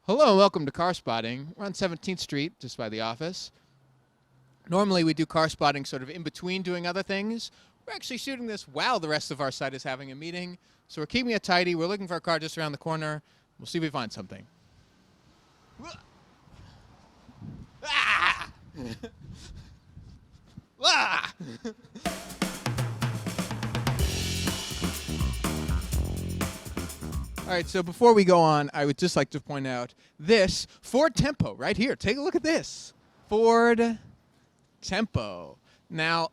Hello and welcome to Car Spotting. We're on 17th Street, just by the office. Normally we do car spotting sort of in between doing other things. We're actually shooting this while the rest of our site is having a meeting. So we're keeping it tidy. We're looking for a car just around the corner. We'll see if we find something. Ah! Ah! All right, so before we go on, I would just like to point out this Ford Tempo right here. Take a look at this. Ford Tempo. Now,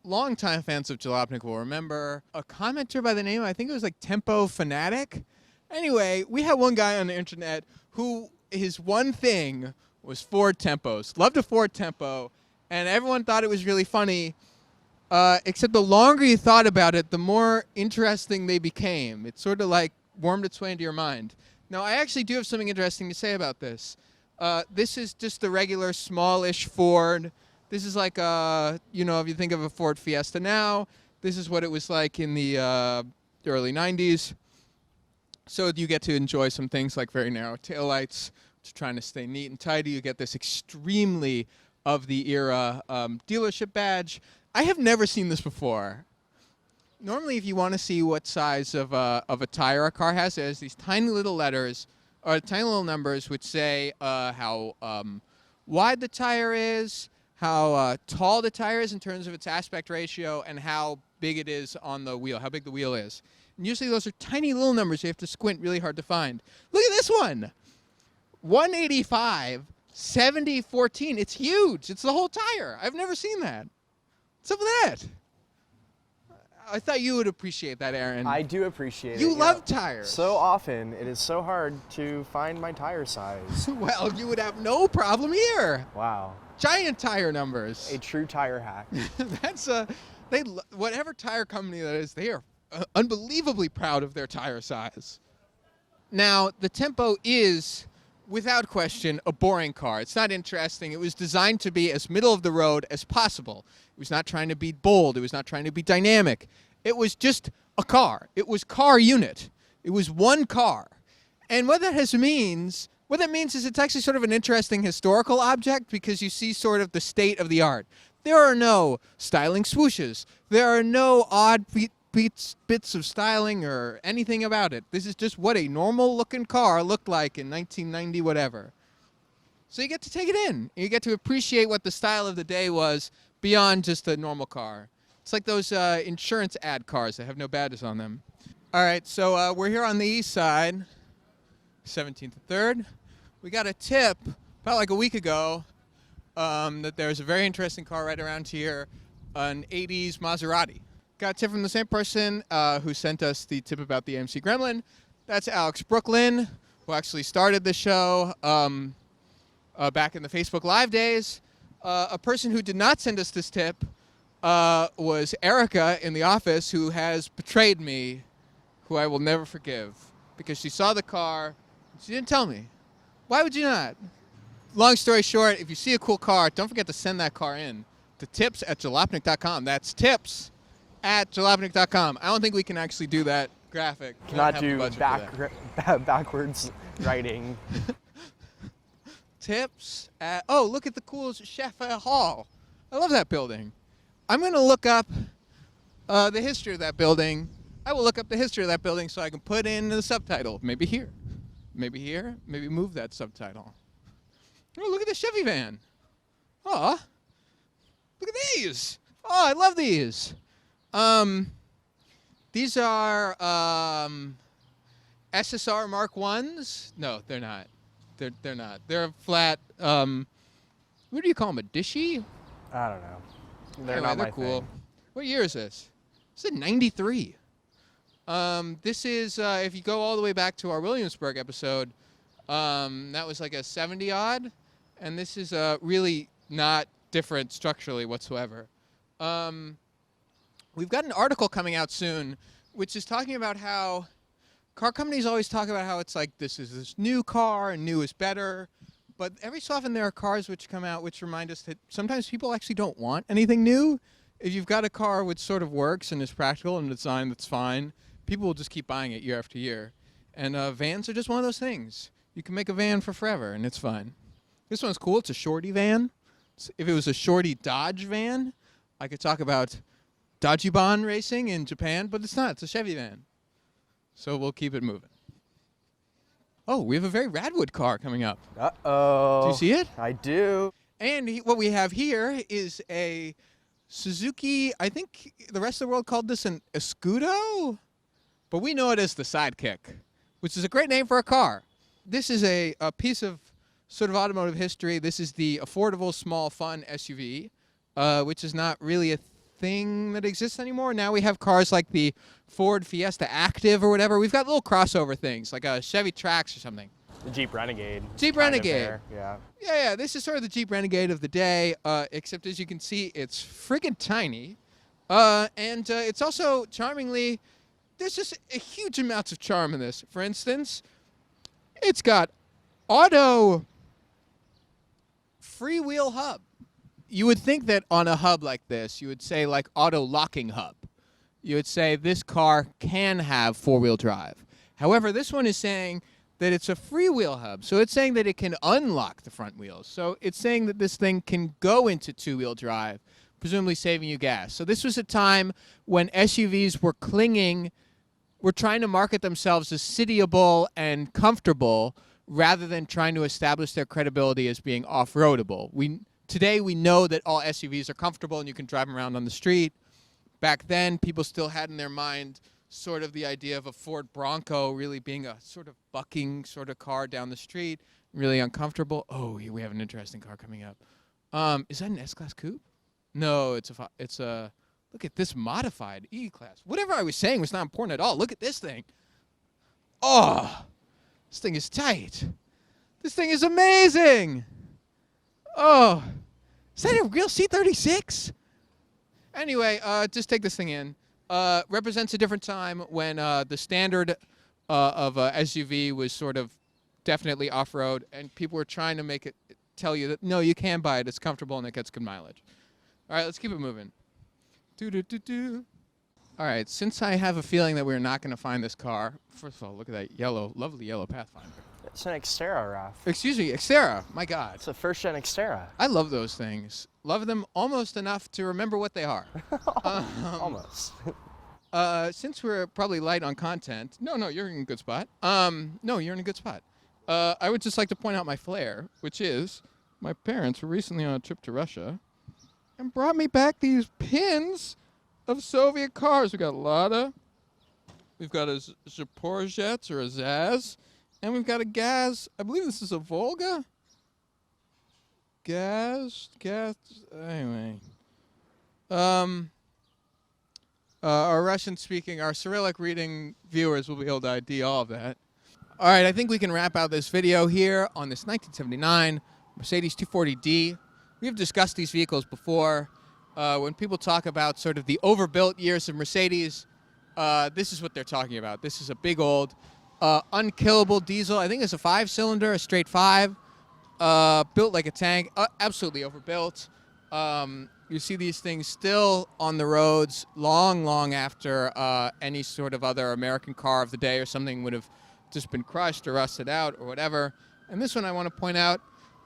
longtime fans of Jalopnik will remember a commenter by the name, I think it was like Tempo Fanatic. Anyway, we had one guy on the internet who his one thing was Ford Tempos. Loved a Ford Tempo, and everyone thought it was really funny. Except the longer you thought about it, the more interesting they became. It sort of like wormed its way into your mind. Now, I actually do have something interesting to say about this. This is just the regular smallish Ford. This is like, if you think of a Ford Fiesta now, this is what it was like in the early 90s. So you get to enjoy some things like very narrow taillights, which are trying to stay neat and tidy. You get this extremely of the era dealership badge. I have never seen this before. Normally, if you want to see what size of a tire a car has, there's these tiny little letters or tiny little numbers which say how wide the tire is, how tall the tire is in terms of its aspect ratio, and how big it is on the wheel, how big the wheel is. And usually those are tiny little numbers you have to squint really hard to find. Look at this one. 185, 70, 14. It's huge. It's the whole tire. I've never seen that. What's up with that? I thought you would appreciate that, Aaron. I do appreciate it. You love tires. So often, it is so hard to find my tire size. Well, you would have no problem here. Wow. Giant tire numbers. A true tire hack. That's whatever tire company that is, they are unbelievably proud of their tire size. Now, the Tempo is, without question, a boring car. It's not interesting. It was designed to be as middle of the road as possible. It was not trying to be bold. It was not trying to be dynamic. It was just a car. It was car unit. It was one car. And what that means is it's actually sort of an interesting historical object because you see sort of the state of the art. There are no styling swooshes. There are no odd bits of styling or anything about it. This is just what a normal-looking car looked like in 1990 whatever. So you get to take it in. You get to appreciate what the style of the day was beyond just a normal car. It's like those insurance ad cars that have no badges on them. All right, so we're here on the east side, 17th and 3rd. We got a tip about like a week ago that there's a very interesting car right around here, an 80s Maserati. Got a tip from the same person who sent us the tip about the AMC Gremlin. That's Alex Brooklyn, who actually started the show back in the Facebook Live days. A person who did not send us this tip was Erica in the office, who has betrayed me, who I will never forgive, because she saw the car. She didn't tell me. Why would you not? Long story short, if you see a cool car, don't forget to send that car in to tips@jalopnik.com. That's tips@jalopnik.com. I don't think we can actually do that graphic. Cannot do backwards writing. Tips at, oh, look at the cool Chef Hall. I love that building. I'm going to look up the history of that building. I will look up the history of that building so I can put in the subtitle. Maybe here. Maybe here. Maybe move that subtitle. Oh, look at the Chevy van. Oh, look at these. Oh, I love these. These are SSR Mark 1s. No, they're not. They're not. They're flat. What do you call them? A dishy? I don't know. They're Anyway, not they're my cool. thing. What year is this? This is 93. This is, if you go all the way back to our Williamsburg episode, that was like a 70 odd, and this is really not different structurally whatsoever. We've got an article coming out soon, which is talking about how car companies always talk about how it's like this is this new car and new is better. But every so often there are cars which come out which remind us that sometimes people actually don't want anything new. If you've got a car which sort of works and is practical and design that's fine, people will just keep buying it year after year. And vans are just one of those things. You can make a van for forever, and it's fine. This one's cool. It's a shorty van. If it was a shorty Dodge van, I could talk about Dodgebon racing in Japan, but it's not. It's a Chevy van. So we'll keep it moving. Oh, we have a very Radwood car coming up. Uh-oh. Do you see it? I do. And what we have here is a Suzuki, I think the rest of the world called this an Escudo, but we know it as the Sidekick, which is a great name for a car. This is a piece of sort of automotive history. This is the affordable, small, fun SUV, which is not really a thing that exists anymore. Now we have cars like the Ford Fiesta Active or whatever. We've got little crossover things, like a Chevy Trax or something. The Jeep Renegade. Jeep Renegade. Yeah. Yeah, this is sort of the Jeep Renegade of the day, except as you can see, it's friggin' tiny. And it's also charmingly, there's just a huge amounts of charm in this. For instance, it's got auto freewheel hub. You would think that on a hub like this, you would say like auto locking hub. You would say this car can have four-wheel drive. However, this one is saying that it's a freewheel hub. So it's saying that it can unlock the front wheels. So it's saying that this thing can go into two-wheel drive, presumably saving you gas. So this was a time when SUVs were trying to market themselves as cityable and comfortable rather than trying to establish their credibility as being off-roadable. Today we know that all SUVs are comfortable and you can drive them around on the street. Back then, people still had in their mind sort of the idea of a Ford Bronco really being a sort of bucking sort of car down the street, really uncomfortable. Oh, we have an interesting car coming up. Is that an S-Class coupe? No, it's a look at this modified E-Class. Whatever I was saying was not important at all. Look at this thing. Oh, this thing is tight. This thing is amazing. Oh, is that a real C36? Anyway, just take this thing in. Represents a different time when the standard of a SUV was sort of definitely off-road, and people were trying to tell you that, no, you can buy it. It's comfortable, and it gets good mileage. All right, let's keep it moving. Do-do-do-do. All right, since I have a feeling that we're not going to find this car, first of all, look at that lovely yellow Pathfinder. It's an Xterra, Ralph. Excuse me, Xterra. My God. It's a first-gen Xterra. I love those things. Love them almost enough to remember what they are. Almost. Since we're probably light on content, no, you're in a good spot. No, you're in a good spot. I would just like to point out my flair, which is my parents were recently on a trip to Russia and brought me back these pins of Soviet cars. We got a Lada, we've got a Zaporizhets or a Zaz, and we've got a Gaz. I believe this is a Volga. Gas, anyway. Our Russian-speaking, our Cyrillic reading viewers will be able to ID all of that. All right, I think we can wrap out this video here on this 1979 Mercedes 240D. We have discussed these vehicles before. When people talk about sort of the overbuilt years of Mercedes, this is what they're talking about. This is a big old unkillable diesel. I think it's a 5-cylinder, a straight 5. Built like a tank, absolutely overbuilt. You see these things still on the roads long after any sort of other American car of the day or something would have just been crushed or rusted out or whatever. And this one I want to point out,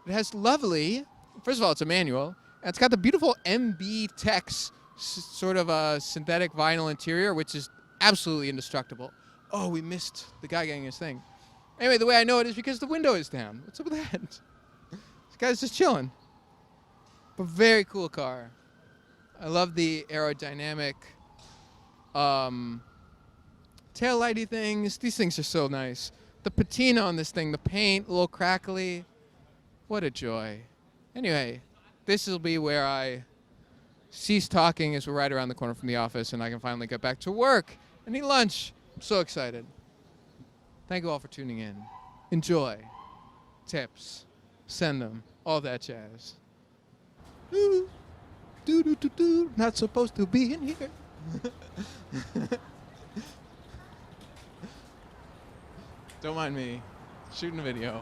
it has lovely, first of all, it's a manual, and it's got the beautiful MB Tex sort of a synthetic vinyl interior, which is absolutely indestructible. Oh, we missed the guy getting his thing. Anyway, the way I know it is because the window is down. What's up with that? This guy's just chilling. But very cool car. I love the aerodynamic tail lighty things. These things are so nice. The patina on this thing, the paint, a little crackly. What a joy. Anyway, this will be where I cease talking as we're right around the corner from the office and I can finally get back to work and eat lunch. I'm so excited. Thank you all for tuning in. Enjoy. Tips. Send them. All that jazz. Not supposed to be in here. Don't mind me. Shooting a video.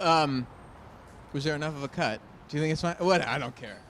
Was there enough of a cut? Do you think it's fine? What? I don't care.